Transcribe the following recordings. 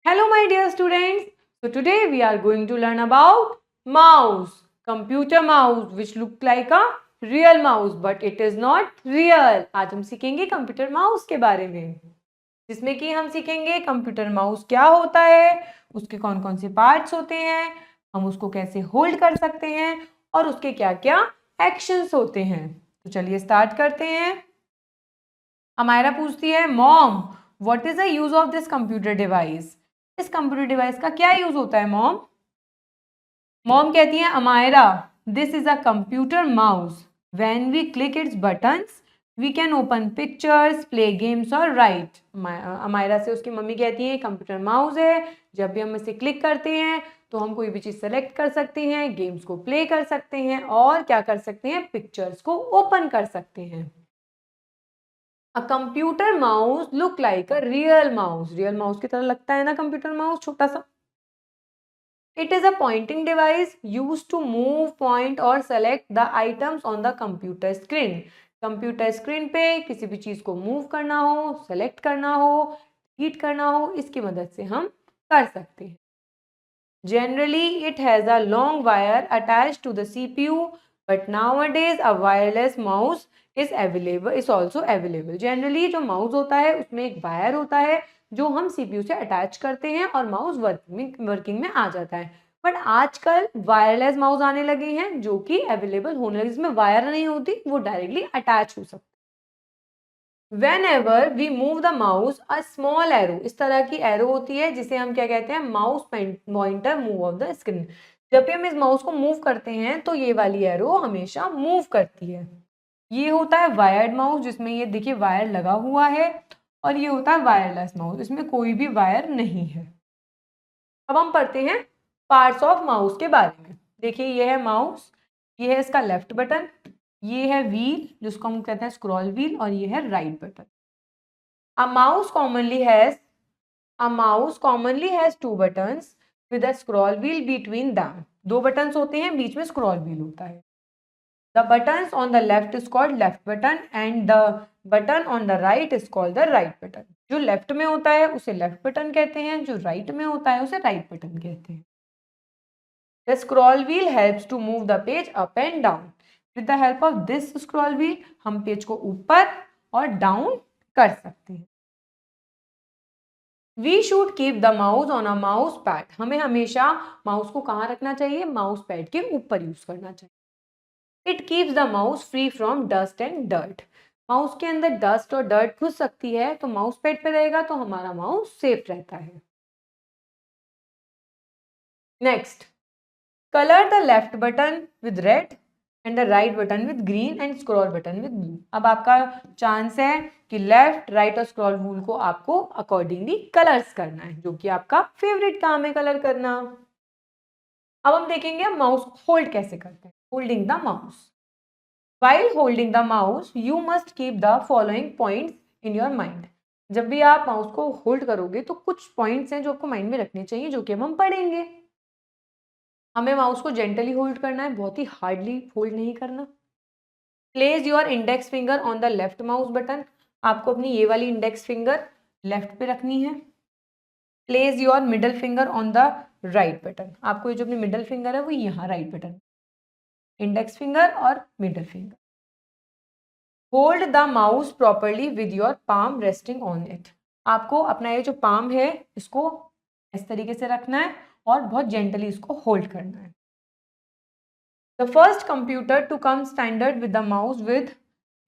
Hello my dear students. So today we are going to learn about mouse, computer mouse which look like a real mouse but it is not real. आज हम सीखेंगे computer mouse के बारे में जिसमें कि हम सीखेंगे कंप्यूटर माउस क्या होता है, उसके कौन कौन से पार्ट्स होते हैं, हम उसको कैसे होल्ड कर सकते हैं और उसके क्या क्या एक्शंस होते हैं। तो चलिए स्टार्ट करते हैं। अमायरा पूछती है mom what is the use of this computer device. इस कंप्यूटर डिवाइस का क्या यूज होता है मॉम? मॉम कहती है Amayra this is a computer mouse when we click its buttons we can open pictures play games और राइट। अमायरा से उसकी मम्मी कहती है कंप्यूटर माउस है, जब भी हम इसे क्लिक करते हैं तो हम कोई भी चीज़ सेलेक्ट कर सकते हैं, गेम्स को प्ले कर सकते हैं और क्या कर सकते हैं, पिक्चर्स को ओपन कर सकते हैं। A computer mouse look like a real mouse, real mouse की तरह लगता है ना कंप्यूटर माउस छोटा सा। It is a pointing device use to move point और select the items on the computer screen. Computer screen पे किसी भी चीज को मूव करना हो, सेलेक्ट करना हो, हीट करना हो, इसकी मदद से हम कर सकते हैं। Generally, it has a long wire attached to the CPU, but nowadays a wireless mouse is also available. Generally, जो माउस होता है उसमें एक वायर होता है जो हम CPU से अटैच करते हैं और माउस वर्किंग में आ जाता है। बट आजकल वायरलेस माउस आने लगे हैं जो कि अवेलेबल होने लगे, जिसमें वायर नहीं होती, वो डायरेक्टली अटैच हो सकती है। Whenever we move the mouse, a small arrow, इस तरह की एरो होती है जिसे हम क्या कहते हैं, mouse pointer move of the screen. जब भी हम इस माउस को मूव करते हैं तो ये वाली एरो हमेशा मूव करती है। ये होता है वायर्ड माउस जिसमें ये देखिए वायर लगा हुआ है, और ये होता है वायरलेस माउस, इसमें कोई भी वायर नहीं है। अब हम पढ़ते हैं पार्ट्स ऑफ माउस के बारे में। देखिए ये है माउस, ये है इसका लेफ्ट बटन, ये है व्हील जिसको हम कहते हैं स्क्रॉल व्हील, और ये है right button. A mouse commonly has a mouse commonly has two buttons with a scroll wheel between them. दो buttons होते हैं, बीच में scroll wheel होता है. The buttons on the left is called left button and the button on the right is called the right button. जो left में होता है उसे left button कहते हैं, जो right में होता है उसे right button कहते हैं. The scroll wheel helps to move the page up and down. With the help of this scroll wheel हम पेज को ऊपर और डाउन कर सकते हैं। We should keep the mouse on a mouse pad, हमें हमेशा माउस को कहाँ रखना चाहिए, माउस पैड के ऊपर यूज करना चाहिए। It keeps the mouse free from dust and dirt, mouse के अंदर डस्ट और डर्ट घुस सकती है तो माउस पैड पे रहेगा तो हमारा माउस सेफ रहता है। Next, colour the left button with red and the right button with green and scroll button with blue. अब आपका चांस है कि लेफ्ट, राइट और स्क्रॉल व्हील को आपको अकॉर्डिंगली कलर्स करना है, जो कि आपका फेवरेट काम है कलर करना। अब हम देखेंगे हम माउस होल्ड कैसे करते हैं। Holding the mouse, while holding the mouse you must keep the following points in your mind. जब भी आप माउस को होल्ड करोगे तो कुछ पॉइंट्स हैं जो आपको माइंड में रखने चाहिए, जो कि हम पढ़ेंगे। हमें माउस को जेंटली होल्ड करना है, बहुत ही हार्डली होल्ड नहीं करना। Place your index finger on the left mouse button, आपको अपनी ये वाली इंडेक्स फिंगर लेफ्ट पे रखनी है। Place your middle finger on the right button, आपको ये जो अपनी मिडल फिंगर है वो यहाँ राइट बटन, इंडेक्स फिंगर और middle finger. Hold the mouse properly with your palm resting on it, आपको अपना ये जो पाम है इसको इस तरीके से रखना है और बहुत जेंटली इसको होल्ड करना है। The first computer to come standard with the mouse with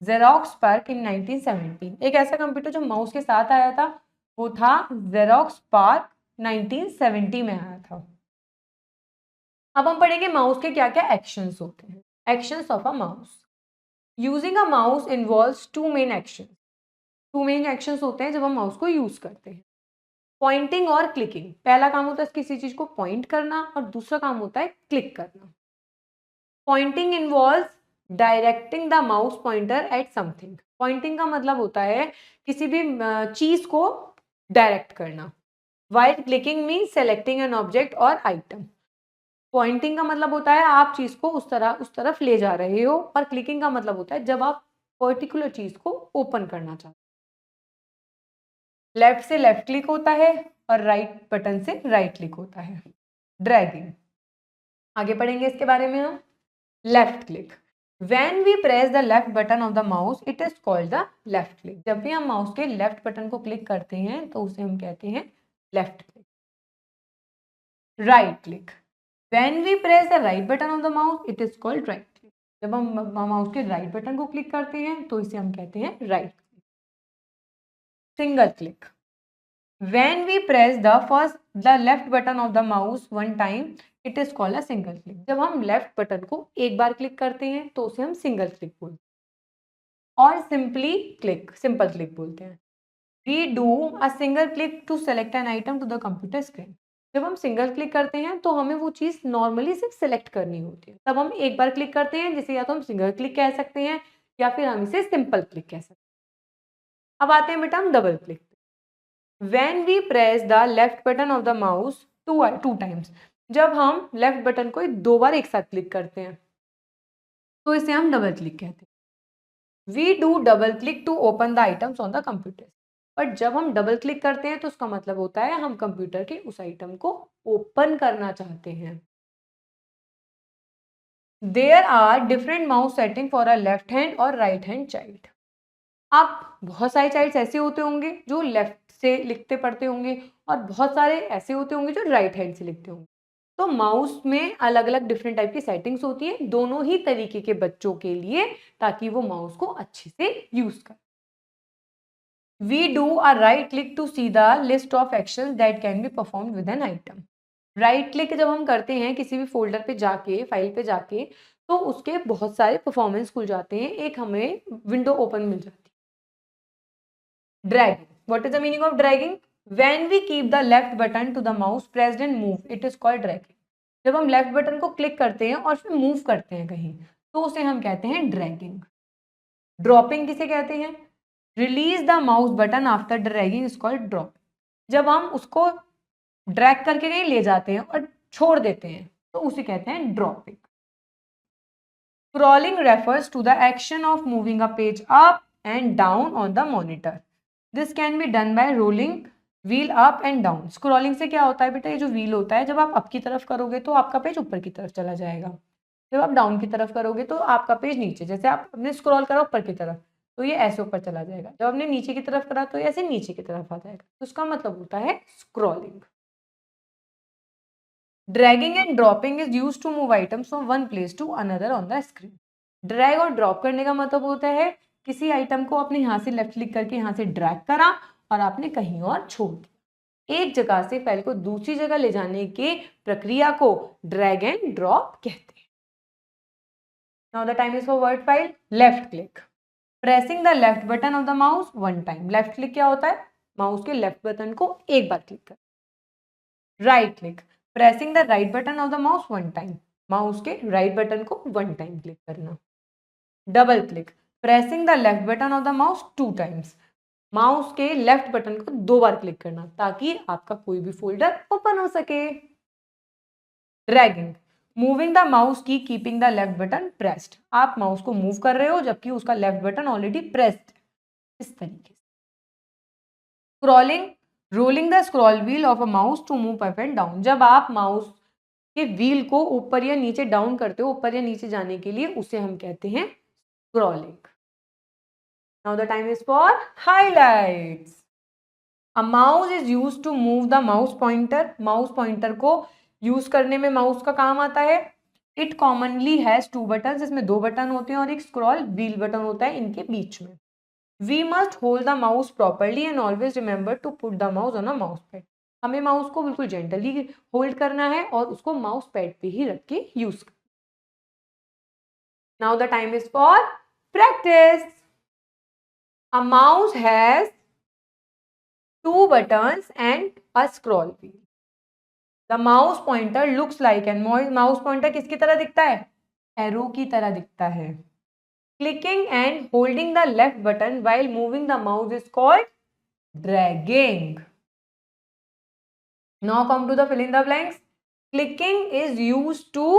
Xerox spark in 1917, एक ऐसा कंप्यूटर जो माउस के साथ आया था वो था जेरोक्स स्पार्क, 1970 में आया था। अब हम पढ़ेंगे माउस के क्या क्या एक्शंस होते हैं। Actions of a mouse, using a mouse involves two main actions, two main actions होते हैं जब हम माउस को यूज करते हैं। पॉइंटिंग और क्लिकिंग, पहला काम होता है किसी चीज को पॉइंट करना और दूसरा काम होता है क्लिक करना। Pointing involves directing the mouse pointer at something, pointing का मतलब होता है किसी भी चीज को डायरेक्ट करना। While clicking mean selecting an object और आइटम, पॉइंटिंग का मतलब होता है आप चीज को उस तरफ ले जा रहे हो, और क्लिकिंग का मतलब होता है जब आप पर्टिकुलर चीज को ओपन करना चाहते हो। लेफ्ट से लेफ्ट क्लिक होता है और राइट बटन से राइट क्लिक होता है, ड्रैगिंग। आगे पढ़ेंगे इसके बारे में हम। Left click, when we press the left button of the mouse it is called the left click. जब भी हम माउस के लेफ्ट बटन को क्लिक करते हैं तो उसे हम कहते हैं left click. Right click, when we press the right button of the mouse it is called right click. जब हम माउस के राइट बटन को क्लिक करते हैं तो इसे हम कहते हैं right click. Single click, when we press the left button of the mouse one time it is called a single click। जब हम लेफ्ट बटन को एक बार क्लिक करते हैं तो उसे हम सिंगल क्लिक बोलते हैं और सिंपल क्लिक बोलते हैं। we do a single click to select an item to the computer screen। जब हम सिंगल क्लिक करते हैं तो हमें वो चीज नॉर्मली सिर्फ सेलेक्ट करनी होती है, तब हम एक बार क्लिक करते हैं जिसे या तो हम सिंगल क्लिक कह सकते हैं या फिर हम इसे सिंपल क्लिक कह सकते हैं। अब आते हैं बेटा हम double click. When we press the left button of the mouse two times, जब हम लेफ्ट बटन को दो बार एक साथ क्लिक करते हैं तो इसे हम डबल क्लिक कहते हैं। We do double click to open the items on the computer। But जब हम डबल क्लिक करते हैं तो उसका मतलब होता है हम कंप्यूटर के उस आइटम को ओपन करना चाहते हैं। There are different mouse setting for a left hand और right hand child। आप बहुत सारे चाइल्ड्स ऐसे होते होंगे जो लेफ्ट से लिखते पढ़ते होंगे और बहुत सारे ऐसे होते होंगे जो राइट हैंड से लिखते होंगे। तो माउस में अलग अलग डिफरेंट टाइप की सेटिंग्स होती है दोनों ही तरीके के बच्चों के लिए, ताकि वो माउस को अच्छे से यूज कर। We do a right click to see the list of actions that can be performed with an item. Right click जब हम करते हैं किसी भी फोल्डर पे जाके, फाइल पे जाके, तो उसके बहुत सारे परफॉर्मेंस खुल जाते हैं, एक हमें विंडो ओपन मिल जाती है। Dragging. What is the meaning of dragging? When we keep the left button to the mouse pressed and move, it is called dragging। जब हम लेफ्ट बटन को क्लिक करते हैं और फिर मूव करते हैं कहीं तो उसे हम कहते हैं ड्रैगिंग। ड्रॉपिंग किसे कहते हैं? Release the mouse button after dragging is called drop. जब हम उसको ड्रैग करके कहीं ले जाते हैं और छोड़ देते हैं तो उसे कहते हैं dropping. Scrolling refers to the action of moving a page up and down on the monitor। This can be done by rolling wheel up and down। Scrolling से क्या होता है बेटा, ये जो व्हील होता है जब आप अप की तरफ करोगे तो आपका पेज ऊपर की तरफ चला जाएगा, जब आप डाउन की तरफ करोगे तो आपका पेज नीचे। जैसे आपने स्क्रॉल करा ऊपर की तरफ तो ये ऐसे ऊपर चला जाएगा, जब आपने नीचे की तरफ करा तो ये ऐसे नीचे की तरफ आ जाएगा। तो उसका मतलब होता है scrolling. Dragging and dropping is used to move items from one place to another on the screen. Drag और ड्रॉप करने का मतलब होता है किसी आइटम को आपने यहाँ से लेफ्ट क्लिक करके यहाँ से ड्रैग करा और आपने कहीं और छोड़ दिया। एक जगह से फाइल को दूसरी जगह ले जाने की प्रक्रिया को ड्रैग एंड ड्रॉप कहते हैं। Now the time is for word file. Left click, pressing the left button of the mouse one time. Left click क्या होता है? माउस के लेफ्ट बटन को एक बार क्लिक कर। Right click, pressing the right button of the mouse one time. Mouse के right button को one time click करना। Double click, pressing the left button of the mouse two times. Mouse के left button को दो बार click करना ताकि आपका कोई भी फोल्डर ओपन हो सके। ड्रैगिंग, मूविंग द माउस की keeping the left button pressed. आप माउस को मूव कर रहे हो जबकि उसका लेफ्ट बटन ऑलरेडी प्रेस्ड, इस तरीके से। Scrolling, rolling the scroll wheel of a mouse to move up and down. जब आप माउस के व्हील को ऊपर या नीचे डाउन करते हो, ऊपर या नीचे जाने के लिए, उसे हम कहते हैं scrolling. Now the time is for highlights। A mouse is used to move the mouse pointer। Mouse pointer को यूज करने में माउस का काम आता है। It commonly has two buttons। इसमें दो बटन होते हैं और एक स्क्रॉल व्हील बटन होता है इनके बीच में। We must hold the mouse properly and always remember to put the mouse on a mouse pad। हमें माउस को बिल्कुल जेंटली होल्ड करना है और उसको माउस पैड पे ही रख के यूज करना। Now the time is for practice। A mouse has two buttons and a scroll wheel। The mouse pointer looks like and mouse pointer किसकी तरह दिखता है? एरो की तरह दिखता है। Clicking and holding the left button while moving the mouse is called dragging। Now come to the fill in the blanks। Clicking is used to,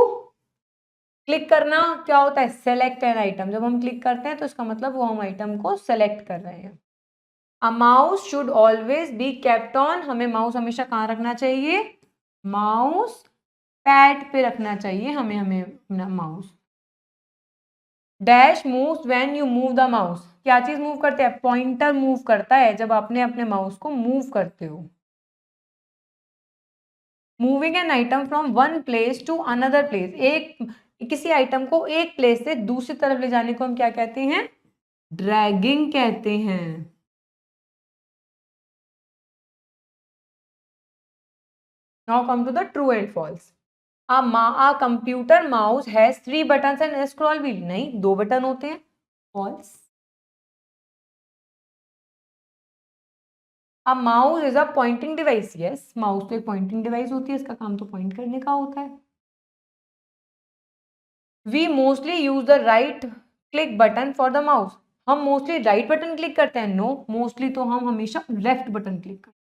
click करना क्या होता है? Select an item. जब हम क्लिक करते हैं तो इसका मतलब वो हम आइटम को सेलेक्ट कर रहे हैं। A mouse should always be kept on, हमें माउस हमेशा कहाँ रखना चाहिए, माउस पैड पे रखना चाहिए हमें अपना mouse. Dash moves when you move the mouse, क्या चीज मूव करते हैं, पॉइंटर मूव करता है जब आपने अपने माउस को मूव करते हो। Moving an item from one place to another place, एक किसी आइटम को एक प्लेस से दूसरी तरफ ले जाने को हम क्या कहते हैं, ड्रैगिंग कहते हैं। Now come to the true and false. A computer mouse has 3 buttons and a scroll wheel, नहीं 2 बटन होते हैं, false. A mouse is a pointing device, yes, mouse तो एक पॉइंटिंग डिवाइस होती है, इसका काम तो पॉइंट करने का होता है। We mostly use the right click button for the mouse, हम मोस्टली राइट बटन क्लिक करते हैं, नो मोस्टली तो हम हमेशा लेफ्ट बटन क्लिक करते हैं।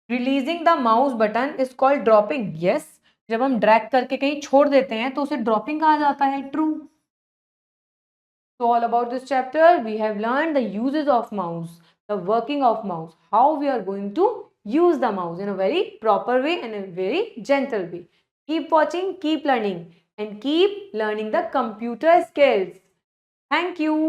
Releasing the mouse button is called dropping, yes, जब हम ड्रैग करके कहीं छोड़ देते हैं तो उसे ड्रॉपिंग कहा जाता है, true. So all about this chapter, we have learned the uses of mouse, the working of mouse, how we are going to use the mouse in a very proper way and a very gentle way. Keep watching, keep learning, and keep learning the computer skills. Thank you.